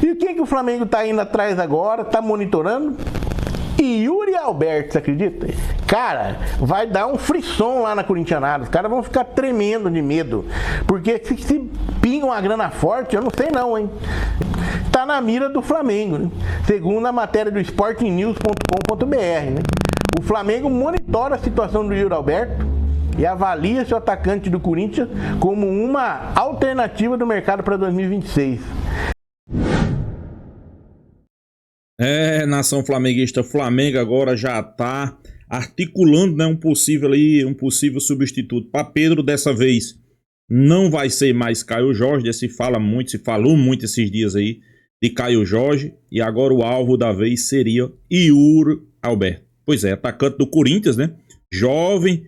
E quem que o Flamengo tá indo atrás agora, tá monitorando? Yuri Alberto, você acredita? Cara, vai dar um frisson lá na Corintianada. Os caras vão ficar tremendo de medo. Porque se pinga uma grana forte, eu não sei não, hein? Tá na mira do Flamengo, né? Segundo a matéria do sportingnews.com.br, né? O Flamengo monitora a situação do Yuri Alberto e avalia seu atacante do Corinthians como uma alternativa do mercado para 2026. Nação flamenguista, Flamengo agora já tá articulando, né, um possível substituto para Pedro. Dessa vez não vai ser mais Caio Jorge, se falou muito esses dias aí de Caio Jorge, e agora o alvo da vez seria Yuri Alberto. Pois é, atacante do Corinthians, né? Jovem,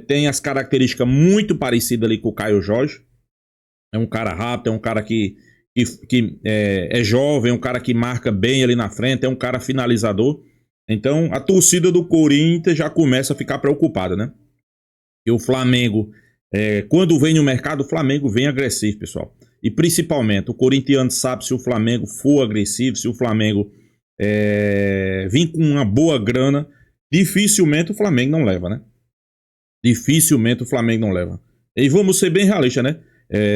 tem as características muito parecidas ali com o Caio Jorge. É um cara rápido, é um cara que é jovem, é um cara que marca bem ali na frente, é um cara finalizador. Então a torcida do Corinthians já começa a ficar preocupada, né? E o Flamengo, quando vem no mercado, o Flamengo vem agressivo, pessoal. E principalmente, o corintiano sabe, se o Flamengo for agressivo, se o Flamengo vir com uma boa grana, dificilmente o Flamengo não leva, né? Dificilmente o Flamengo não leva. E vamos ser bem realistas, né?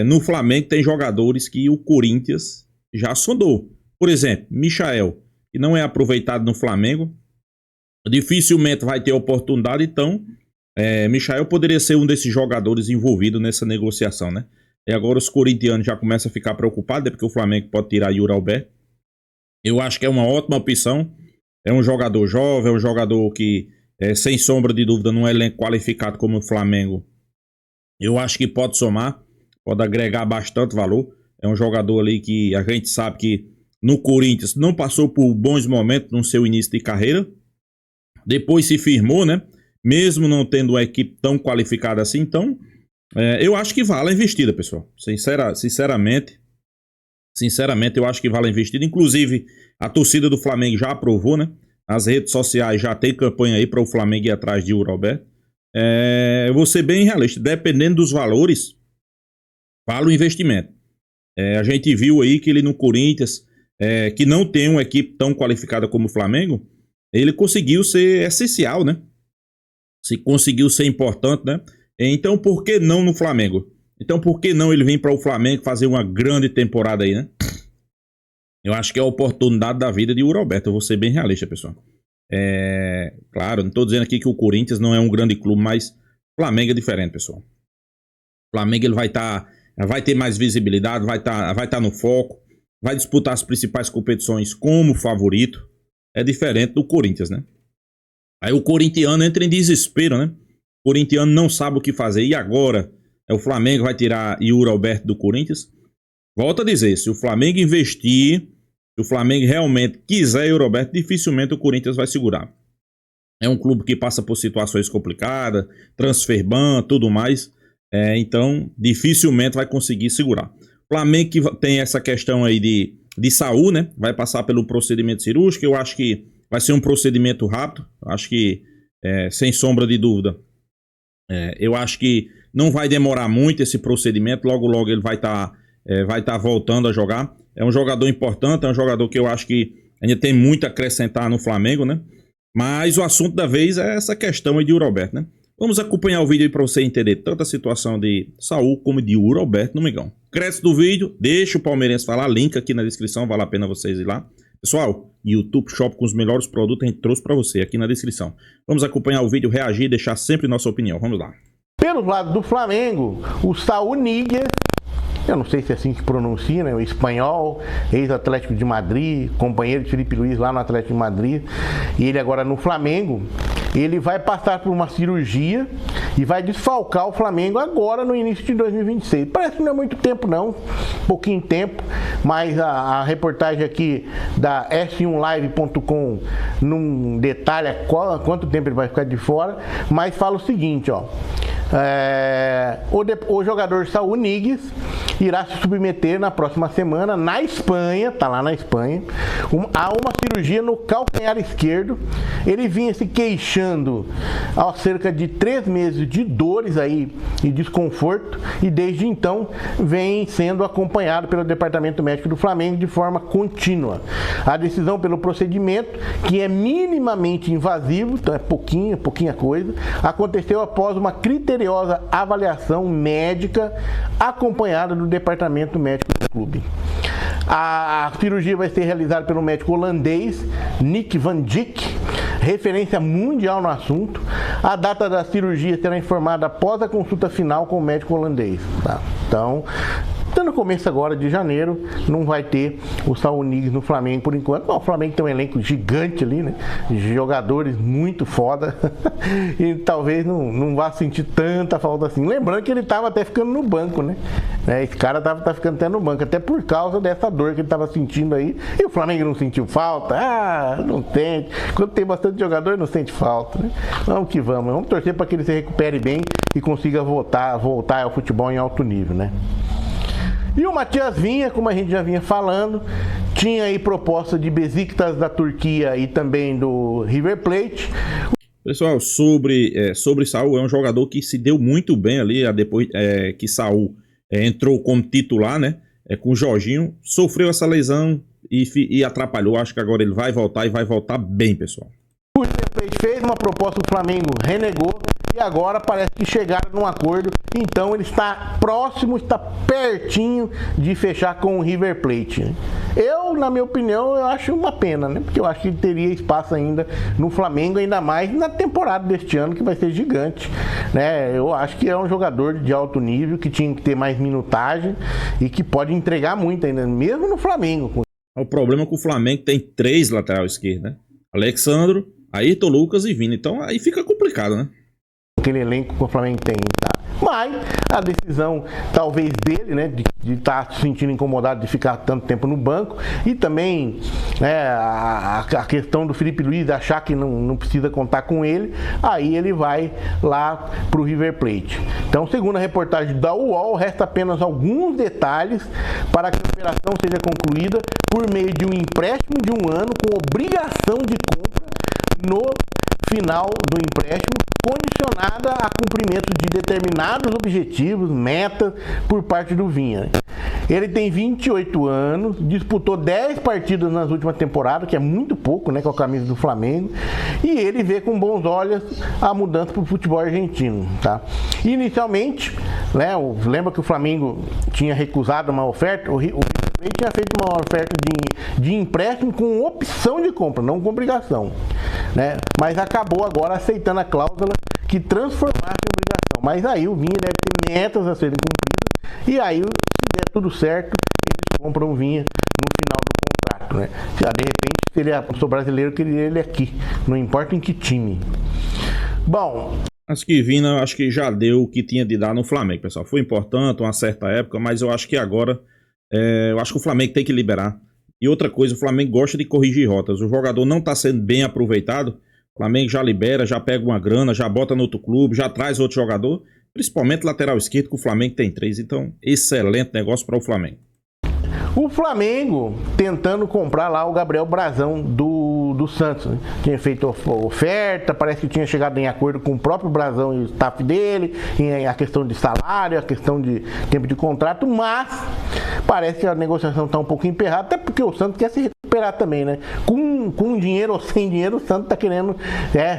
No Flamengo tem jogadores que o Corinthians já sondou. Por exemplo, Michael, que não é aproveitado no Flamengo, dificilmente vai ter oportunidade. Então, Michael poderia ser um desses jogadores envolvidos nessa negociação, né? E agora os corintianos já começam a ficar preocupados, porque o Flamengo pode tirar Yuri Alberto. Eu acho que é uma ótima opção. É um jogador jovem, é um jogador que, sem sombra de dúvida, num elenco qualificado como o Flamengo, eu acho que pode somar. Pode agregar bastante valor. É um jogador ali que a gente sabe que no Corinthians não passou por bons momentos no seu início de carreira. Depois se firmou, né? Mesmo não tendo uma equipe tão qualificada assim. Então, eu acho que vale a investida, pessoal. Sinceramente, eu acho que vale a investida. Inclusive, a torcida do Flamengo já aprovou, né? As redes sociais já tem campanha aí para o Flamengo ir atrás de Yuri Alberto. Eu vou ser bem realista. Dependendo dos valores, vale o investimento. A gente viu aí que ele no Corinthians, que não tem uma equipe tão qualificada como o Flamengo, ele conseguiu ser essencial, né? Se conseguiu ser importante, né? Então, por que não no Flamengo? Então, por que não ele vir para o Flamengo fazer uma grande temporada aí, né? Eu acho que é a oportunidade da vida de Yuri Alberto. Eu vou ser bem realista, pessoal. Claro, não estou dizendo aqui que o Corinthians não é um grande clube, mas o Flamengo é diferente, pessoal. O Flamengo ele vai ter mais visibilidade, vai tá no foco, vai disputar as principais competições como favorito. É diferente do Corinthians, né? Aí o corintiano entra em desespero, né? O corintiano não sabe o que fazer. E agora? O Flamengo vai tirar Yuri Alberto do Corinthians? Volto a dizer, se o Flamengo investir, se o Flamengo realmente quiser Yuri Alberto, dificilmente o Corinthians vai segurar. É um clube que passa por situações complicadas, transfer ban, tudo mais. Então, dificilmente vai conseguir segurar. O Flamengo que tem essa questão aí de saúde, né? Vai passar pelo procedimento cirúrgico. Eu acho que vai ser um procedimento rápido. Acho que, sem sombra de dúvida, eu acho que não vai demorar muito esse procedimento. Logo, logo ele vai tá voltando a jogar. É um jogador importante, é um jogador que eu acho que ainda tem muito a acrescentar no Flamengo, né? Mas o assunto da vez é essa questão aí de Yuri Alberto, né? Vamos acompanhar o vídeo aí para você entender tanto a situação de Saul como de Yuri Alberto no Mengão. Crédito do vídeo, deixa o palmeirense falar, link aqui na descrição, vale a pena vocês ir lá. Pessoal, YouTube Shop com os melhores produtos a gente trouxe para você aqui na descrição. Vamos acompanhar o vídeo, reagir e deixar sempre nossa opinião. Vamos lá. Pelo lado do Flamengo, o Saul Níguez, eu não sei se é assim que pronuncia, né? O espanhol, ex-Atlético de Madrid, companheiro de Felipe Luiz lá no Atlético de Madrid, e ele agora no Flamengo, ele vai passar por uma cirurgia e vai desfalcar o Flamengo agora no início de 2026. Parece que não é muito tempo não, pouquinho tempo, mas a reportagem aqui da S1Live.com não detalha quanto tempo ele vai ficar de fora, mas fala o seguinte, ó. O jogador Saul Níguez irá se submeter na próxima semana na Espanha, tá lá na Espanha, a uma cirurgia no calcanhar esquerdo. Ele vinha se queixando há cerca de 3 meses de dores aí e desconforto, e desde então vem sendo acompanhado pelo Departamento Médico do Flamengo de forma contínua. A decisão pelo procedimento, que é minimamente invasivo, então é pouquinha coisa, aconteceu após uma criteriosa avaliação médica acompanhada do Departamento Médico do clube. A cirurgia vai ser realizada pelo médico holandês Nick van Dijk, referência mundial no assunto. A data da cirurgia será informada após a consulta final com o médico holandês. Tá? Então, no começo agora de janeiro, não vai ter o Saul Niguez no Flamengo por enquanto. Bom, o Flamengo tem um elenco gigante ali, né? Jogadores muito foda. E talvez não vá sentir tanta falta assim. Lembrando que ele estava até ficando no banco, né? Esse cara tá ficando até no banco, até por causa dessa dor que ele estava sentindo aí. E o Flamengo não sentiu falta? Não sente. Quando tem bastante jogador, não sente falta, né? Vamos que vamos. Vamos torcer para que ele se recupere bem e consiga voltar ao futebol em alto nível, né? E o Matias Vinha, como a gente já vinha falando, tinha aí proposta de Besiktas da Turquia e também do River Plate. Pessoal, sobre Saul, é um jogador que se deu muito bem ali, depois que Saul entrou como titular, né? Com o Jorginho, sofreu essa lesão e atrapalhou. Acho que agora ele vai voltar e vai voltar bem, pessoal. O River Plate fez uma proposta, o Flamengo renegou e agora parece que chegaram num acordo. Então ele está próximo, está pertinho de fechar com o River Plate. Na minha opinião, eu acho uma pena, né? Porque eu acho que ele teria espaço ainda no Flamengo, ainda mais na temporada deste ano, que vai ser gigante, né? Eu acho que é um jogador de alto nível, que tinha que ter mais minutagem e que pode entregar muito ainda, mesmo no Flamengo. O problema é que o Flamengo tem 3 lateral esquerdo, né? Alexandro, Ayrton Lucas e Vini. Então aí fica complicado, né? Aquele elenco que o Flamengo tem, tá? Mas a decisão, talvez, dele, né, de estar se sentindo incomodado de ficar tanto tempo no banco, e também a questão do Felipe Luiz achar que não precisa contar com ele, aí ele vai lá pro River Plate. Então, segundo a reportagem da UOL, resta apenas alguns detalhes para que a operação seja concluída por meio de um empréstimo de 1 ano com obrigação de compra no final do empréstimo, condicionada a cumprimento de determinados objetivos, metas por parte do Vinha. Ele tem 28 anos, disputou 10 partidas nas últimas temporadas, que é muito pouco, né, com a camisa do Flamengo, e ele vê com bons olhos a mudança para o futebol argentino, tá? Inicialmente, né, lembra que o Flamengo tinha recusado uma oferta, o River Plate tinha feito uma oferta de empréstimo com opção de compra, não com obrigação, né? Mas acabou agora aceitando a cláusula que transformasse em obrigação. Mas aí o Vinha deve ter metas a serem cumpridas, e aí, se der tudo certo, eles compram o Vinha no final do contrato, né? De repente, se ele sou brasileiro, eu queria ele aqui, não importa em que time. Bom, acho que Vina, acho que já deu o que tinha de dar no Flamengo, pessoal. Foi importante uma certa época, mas eu acho que agora eu acho que o Flamengo tem que liberar. E outra coisa, o Flamengo gosta de corrigir rotas. O jogador não está sendo bem aproveitado, o Flamengo já libera, já pega uma grana, já bota no outro clube, já traz outro jogador, principalmente lateral esquerdo, que o Flamengo tem 3. Então, excelente negócio para o Flamengo. O Flamengo tentando comprar lá o Gabriel Brazão do Santos, né? Tinha feito oferta, parece que tinha chegado em acordo com o próprio Brazão e o staff dele, em a questão de salário, a questão de tempo de contrato, mas parece que a negociação está um pouco emperrada, até porque o Santos quer se recuperar também, né? Com dinheiro ou sem dinheiro, o Santos está querendo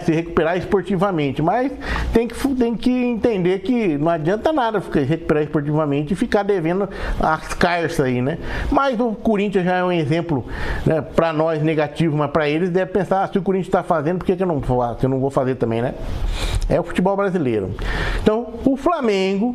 se recuperar esportivamente, mas tem que entender que não adianta nada recuperar esportivamente e ficar devendo as carças aí, né? Mas o Corinthians já é um exemplo, né, para nós negativo, mas para eles deve pensar, se o Corinthians está fazendo, por que eu não vou fazer também, né? É o futebol brasileiro. Então, o Flamengo,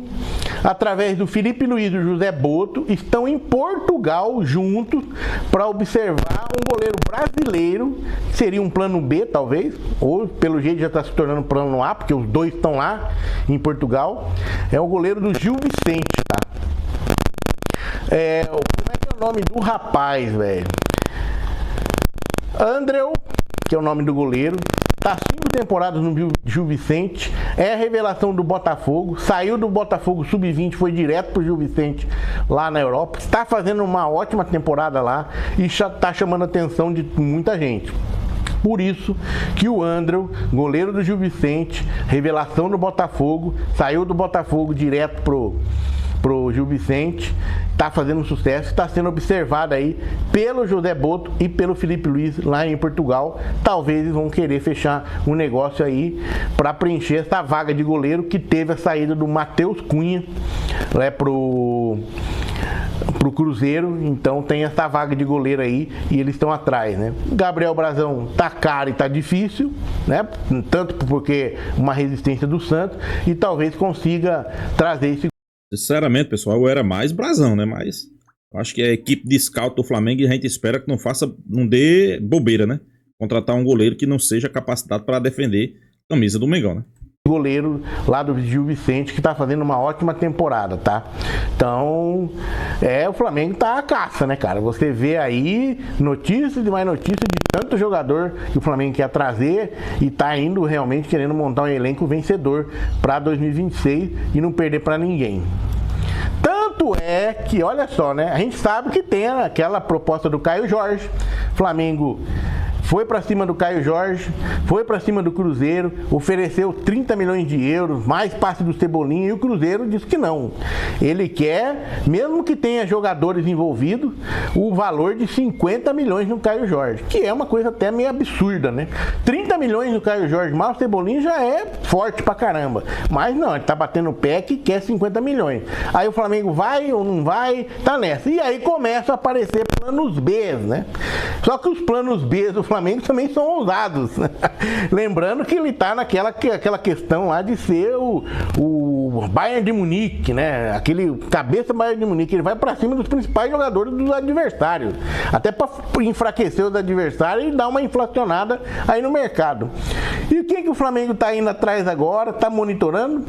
através do Felipe Luiz e do José Boto, estão em Portugal juntos para observar um goleiro brasileiro, que seria um plano B, talvez, ou pelo jeito já está se tornando plano A, porque os dois estão lá em Portugal. É o goleiro do Gil Vicente, tá? Como é que é o nome do rapaz, velho? Andreu, que é o nome do goleiro, tá 5 temporadas no Gil Vicente, é a revelação do Botafogo, saiu do Botafogo Sub-20, foi direto pro Gil Vicente lá na Europa, está fazendo uma ótima temporada lá e está chamando a atenção de muita gente. Por isso que o André, goleiro do Gil Vicente, revelação do Botafogo, saiu do Botafogo direto pro Gil Vicente, está fazendo um sucesso, está sendo observado aí pelo José Boto e pelo Felipe Luiz lá em Portugal. Talvez eles vão querer fechar um negócio aí para preencher essa vaga de goleiro que teve a saída do Matheus Cunha pro Cruzeiro, então tem essa vaga de goleiro aí e eles estão atrás, né? Gabriel Brazão tá caro e tá difícil, né? Tanto porque uma resistência do Santos e talvez consiga trazer esse. Sinceramente, pessoal, eu era mais Brazão, né? Mas eu acho que a equipe de scout do Flamengo e a gente espera que não dê bobeira, né? Contratar um goleiro que não seja capacitado para defender a camisa do Mengão, né? Goleiro lá do Gil Vicente que tá fazendo uma ótima temporada, tá? Então, o Flamengo tá a caça, né, cara? Você vê aí notícias e mais notícias de tanto jogador que o Flamengo quer trazer e tá indo realmente querendo montar um elenco vencedor para 2026 e não perder para ninguém. Tanto é que, olha só, né? A gente sabe que tem aquela proposta do Caio Jorge. Flamengo foi para cima do Caio Jorge, foi para cima do Cruzeiro, ofereceu 30 milhões de euros, mais passe do Cebolinha, e o Cruzeiro disse que não. Ele quer, mesmo que tenha jogadores envolvidos, o valor de 50 milhões no Caio Jorge, que é uma coisa até meio absurda, né? 30 milhões no Caio Jorge, mais o Cebolinha já é forte pra caramba. Mas não, ele tá batendo o pé que quer 50 milhões. Aí o Flamengo vai ou não vai, tá nessa. E aí começam a aparecer planos B, né? Só que os planos B do Flamengo também são ousados, né? Lembrando que ele está naquela questão lá de ser o Bayern de Munique, né? Aquele cabeça Bayern de Munique, ele vai para cima dos principais jogadores dos adversários, até para enfraquecer os adversários e dar uma inflacionada aí no mercado. E quem que o Flamengo está indo atrás agora, está monitorando?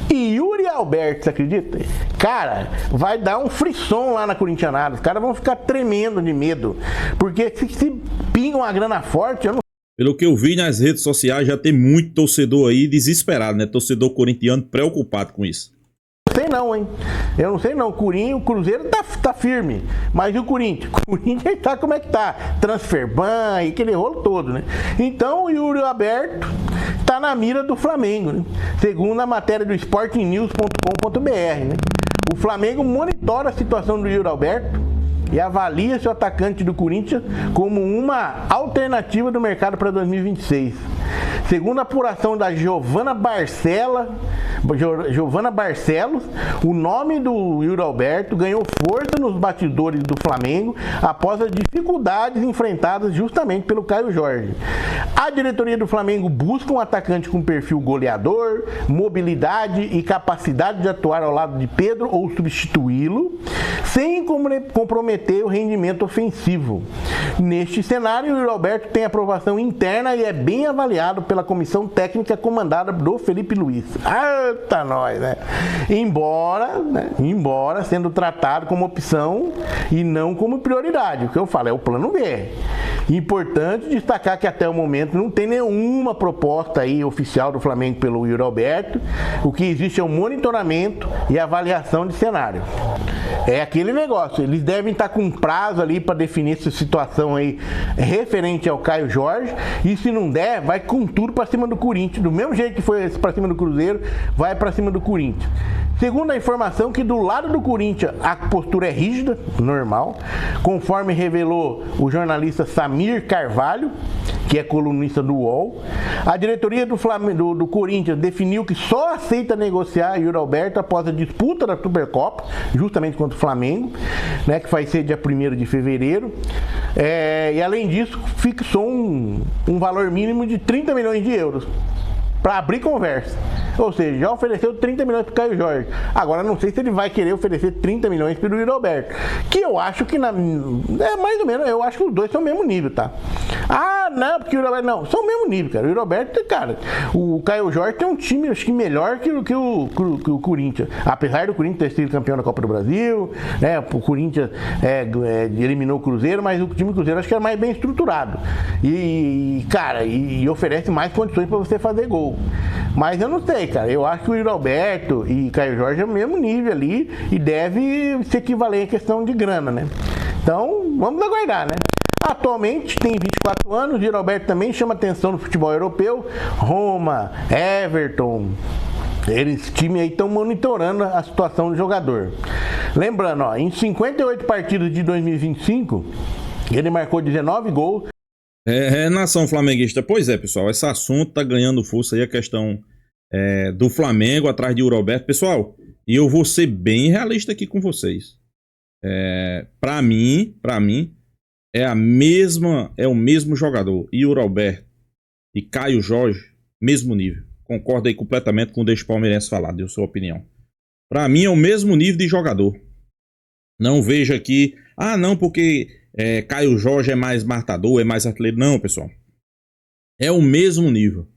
E Yuri Alberto, você acredita? Cara, vai dar um frisson lá na Corintianada. Os caras vão ficar tremendo de medo. Porque se pinga uma grana forte, eu não. Pelo que eu vi nas redes sociais, já tem muito torcedor aí desesperado, né? Torcedor corintiano preocupado com isso. Não sei não, hein? Eu não sei não. O Cruzeiro tá firme. Mas e o Corinthians? O Corinthians tá como é que tá? Transfer ban e aquele rolo todo, né? Então o Yuri Alberto tá na mira do Flamengo, né? Segundo a matéria do sportingnews.com.br, né? O Flamengo monitora a situação do Yuri Alberto e avalia seu atacante do Corinthians como uma alternativa do mercado para 2026. Segundo a apuração da Giovana Barcelos, o nome do Yuri Alberto ganhou força nos bastidores do Flamengo após as dificuldades enfrentadas justamente pelo Caio Jorge. A diretoria do Flamengo busca um atacante com perfil goleador, mobilidade e capacidade de atuar ao lado de Pedro ou substituí-lo, sem comprometer o rendimento ofensivo. Neste cenário, o Yuri Alberto tem aprovação interna e é bem avaliado pela comissão técnica comandada do Felipe Luiz. Eita nós, né? Embora sendo tratado como opção e não como prioridade. O que eu falo é o plano B. Importante destacar que até o momento não tem nenhuma proposta aí oficial do Flamengo pelo Yuri Alberto. O que existe é o monitoramento e avaliação de cenário. É aquele negócio, eles devem estar com prazo ali para definir essa situação aí referente ao Caio Jorge, e se não der, vai com tudo para cima do Corinthians, do mesmo jeito que foi para cima do Cruzeiro, vai para cima do Corinthians. Segundo a informação que do lado do Corinthians a postura é rígida, normal, conforme revelou o jornalista Samir Carvalho, que é colunista do UOL. A diretoria do Corinthians definiu que só aceita negociar Yuri Alberto após a disputa da Supercopa, justamente contra o Flamengo, né, que vai ser dia 1º de fevereiro. E além disso, fixou um valor mínimo de 30 milhões de euros para abrir conversa. Ou seja, já ofereceu 30 milhões para o Caio Jorge. Agora não sei se ele vai querer oferecer 30 milhões para o Yuri Alberto. Que eu acho que mais ou menos, eu acho que os dois são o mesmo nível, tá? Ah, não, porque o Yuri Alberto não, são o mesmo nível, cara. O Yuri Alberto, cara, o Caio Jorge tem um time, acho que melhor que o Corinthians. Apesar do Corinthians ter sido campeão da Copa do Brasil, né? O Corinthians eliminou o Cruzeiro, mas o time do Cruzeiro acho que era mais bem estruturado. E cara, e oferece mais condições para você fazer gol. Mas eu não sei, cara. Eu acho que o Yuri Alberto e Caio Jorge é o mesmo nível ali e deve se equivaler em questão de grana, né? Então, vamos aguardar, né? Atualmente tem 24 anos, o Yuri Alberto também chama atenção no futebol europeu. Roma, Everton, eles time aí estão monitorando a situação do jogador. Lembrando, ó, em 58 partidas de 2025, ele marcou 19 gols. Nação flamenguista. Pois é, pessoal, esse assunto tá ganhando força aí, a questão do Flamengo atrás de Yuri Alberto. Pessoal, e eu vou ser bem realista aqui com vocês. Pra mim, é o mesmo jogador. Yuri Alberto e Caio Jorge, mesmo nível. Concordo aí completamente com o Deixa o Palmeirense falar, deu sua opinião. Pra mim é o mesmo nível de jogador. Não vejo aqui, não, porque Caio Jorge é mais matador, é mais artilheiro. Não, pessoal. É o mesmo nível.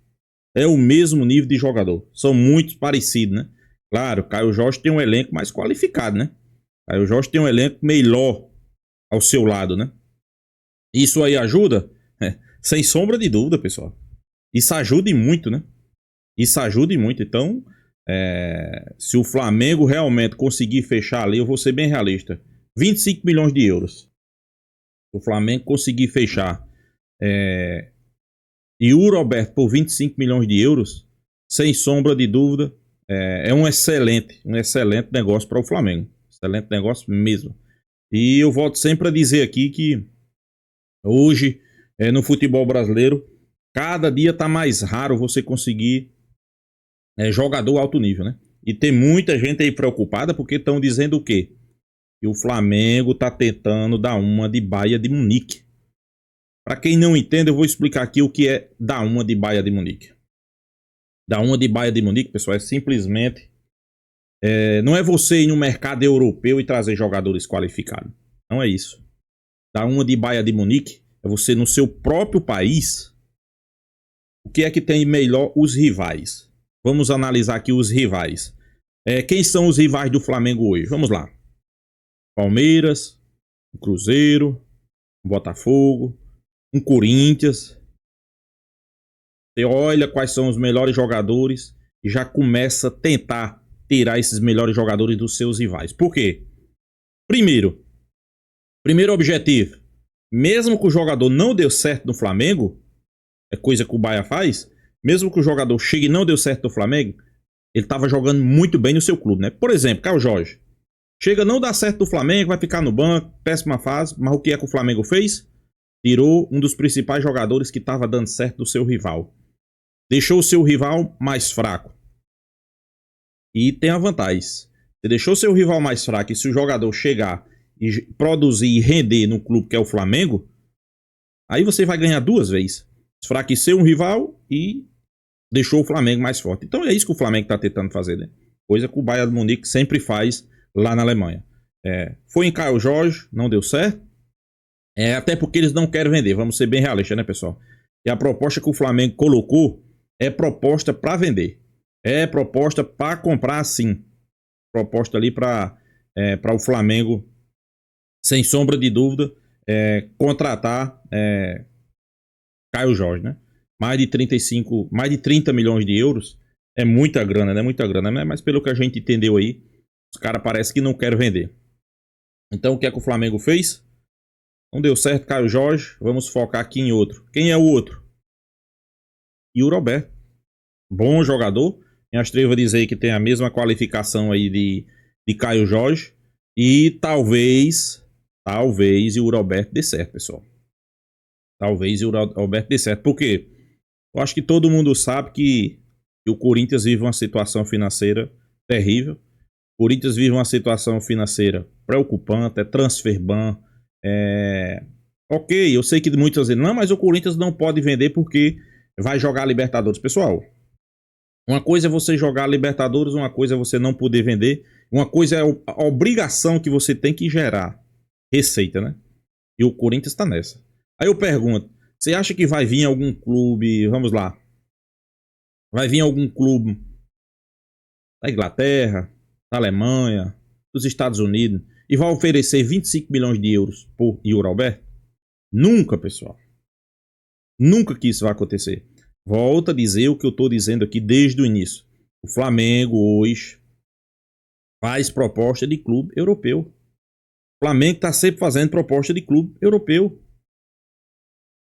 É o mesmo nível de jogador. São muito parecidos, né? Claro, Caio Jorge tem um elenco mais qualificado, né? Caio Jorge tem um elenco melhor ao seu lado, né? Isso aí ajuda? Sem sombra de dúvida, pessoal. Isso ajuda e muito, né? Isso ajuda e muito. Então, se o Flamengo realmente conseguir fechar ali, eu vou ser bem realista. 25 milhões de euros. Se o Flamengo conseguir fechar Yuri Alberto por 25 milhões de euros, sem sombra de dúvida, é um excelente negócio para o Flamengo. Excelente negócio mesmo. E eu volto sempre a dizer aqui que hoje, no futebol brasileiro, cada dia tá mais raro você conseguir jogador alto nível, né? E tem muita gente aí preocupada porque estão dizendo o quê? Que o Flamengo tá tentando dar uma de Bayern de Munique. Para quem não entende, eu vou explicar aqui o que é dar uma de Bayern de Munique. Dar uma de Bayern de Munique, pessoal, é simplesmente... não é você ir no mercado europeu e trazer jogadores qualificados. Não é isso. Dar uma de Bayern de Munique é você no seu próprio país. O que é que tem melhor? Os rivais. Vamos analisar aqui os rivais. Quem são os rivais do Flamengo hoje? Vamos lá. Palmeiras, um Cruzeiro, um Botafogo, um Corinthians. Você olha quais são os melhores jogadores e já começa a tentar tirar esses melhores jogadores dos seus rivais. Por quê? Primeiro objetivo, mesmo que o jogador não deu certo no Flamengo, é coisa que o Bahia faz, mesmo que o jogador chegue e não deu certo no Flamengo, ele estava jogando muito bem no seu clube, né? Por exemplo, Caio Jorge. Chega, não dá certo no Flamengo, vai ficar no banco, péssima fase, mas o que é que o Flamengo fez? Tirou um dos principais jogadores que estava dando certo do seu rival. Deixou o seu rival mais fraco. E tem a vantagem. Você deixou seu rival mais fraco e se o jogador chegar e produzir e render no clube que é o Flamengo, aí você vai ganhar duas vezes. Enfraqueceu um rival e deixou o Flamengo mais forte. Então é isso que o Flamengo está tentando fazer, né? Coisa que o Bayern de Munique sempre faz lá na Alemanha. Foi em Caio Jorge, não deu certo. Até porque eles não querem vender. Vamos ser bem realistas, né, pessoal? E a proposta que o Flamengo colocou é proposta para vender. É proposta para comprar, sim. Proposta ali para o Flamengo, sem sombra de dúvida, contratar Caio Jorge, né? Mais de 30 milhões de euros é muita grana, né? Muita grana, né? Mas pelo que a gente entendeu aí, os caras parecem que não querem vender. Então o que é que o Flamengo fez? Não deu certo Caio Jorge, vamos focar aqui em outro. Quem é o outro? Yuri Alberto. Bom jogador. Me atrevo a dizer que tem a mesma qualificação aí de Caio Jorge. E talvez Yuri Alberto dê certo, pessoal. Talvez Yuri Alberto dê certo. Por quê? Eu acho que todo mundo sabe que o Corinthians vive uma situação financeira terrível. O Corinthians vive uma situação financeira preocupante, transfer ban. Ok, eu sei que muitos dizem, não, mas o Corinthians não pode vender porque vai jogar Libertadores. Pessoal, uma coisa é você jogar Libertadores, uma coisa é você não poder vender, uma coisa é a obrigação que você tem que gerar receita, né? E o Corinthians tá nessa. Aí eu pergunto, você acha que vai vir algum clube, vamos lá, vai vir algum clube da Inglaterra, da Alemanha, dos Estados Unidos e vai oferecer 25 milhões de euros por Yuri Alberto? Nunca, pessoal. Nunca que isso vai acontecer. Volto a dizer o que eu estou dizendo aqui desde o início. O Flamengo hoje faz proposta de clube europeu. O Flamengo está sempre fazendo proposta de clube europeu.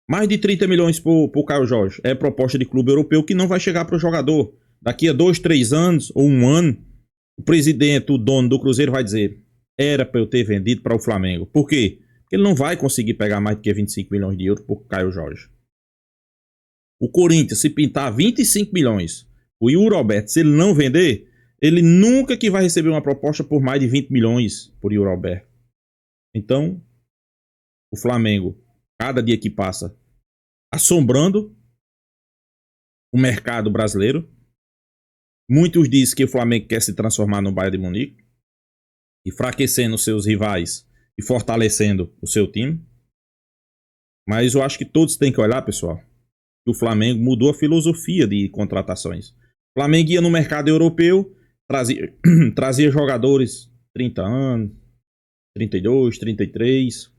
Mais de 30 milhões por Caio Jorge. É proposta de clube europeu que não vai chegar para o jogador. Daqui a 2, 3 anos ou 1 ano, o presidente, o dono do Cruzeiro vai dizer: era para eu ter vendido para o Flamengo. Por quê? Porque ele não vai conseguir pegar mais do que 25 milhões de euros por Caio Jorge. O Corinthians, se pintar 25 milhões, o Yuri Alberto, se ele não vender, ele nunca que vai receber uma proposta por mais de 20 milhões por Yuri Alberto. Então, o Flamengo, cada dia que passa, assombrando o mercado brasileiro. Muitos dizem que o Flamengo quer se transformar no Bayern de Munique, enfraquecendo seus rivais e fortalecendo o seu time. Mas eu acho que todos têm que olhar, pessoal, que o Flamengo mudou a filosofia de contratações. O Flamengo ia no mercado europeu, trazia jogadores 30 anos, 32, 33.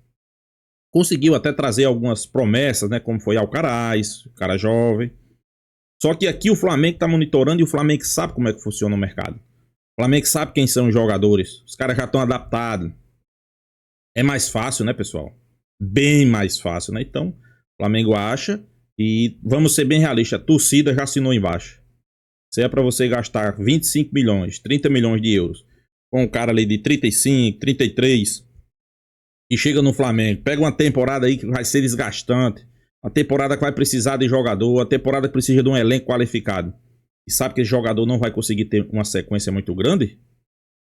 Conseguiu até trazer algumas promessas, né, como foi Alcaraz, o cara jovem. Só que aqui o Flamengo está monitorando e o Flamengo sabe como é que funciona o mercado. O Flamengo sabe quem são os jogadores. Os caras já estão adaptados. É mais fácil, né, pessoal? Bem mais fácil, né? Então, o Flamengo acha, e vamos ser bem realistas, a torcida já assinou embaixo. Se é para você gastar 25 milhões, 30 milhões de euros com um cara ali de 35, 33 e chega no Flamengo, pega uma temporada aí que vai ser desgastante, uma temporada que vai precisar de jogador, uma temporada que precisa de um elenco qualificado, e sabe que esse jogador não vai conseguir ter uma sequência muito grande.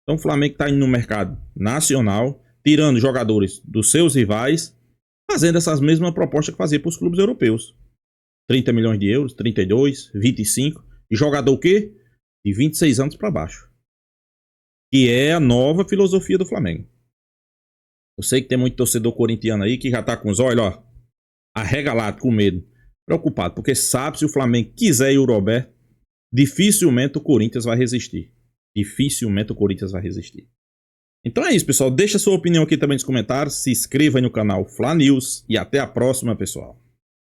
Então o Flamengo está indo no mercado nacional, tirando jogadores dos seus rivais, fazendo essas mesmas propostas que fazia para os clubes europeus. 30 milhões de euros, 32, 25, e jogador o quê? De 26 anos para baixo. Que é a nova filosofia do Flamengo. Eu sei que tem muito torcedor corintiano aí que já tá com os olhos, ó, arregalado, com medo, preocupado, porque sabe, se o Flamengo quiser ir o Roberto, dificilmente o Corinthians vai resistir. Dificilmente o Corinthians vai resistir. Então é isso, pessoal. Deixa sua opinião aqui também nos comentários, se inscreva aí no canal Fla News e até a próxima, pessoal.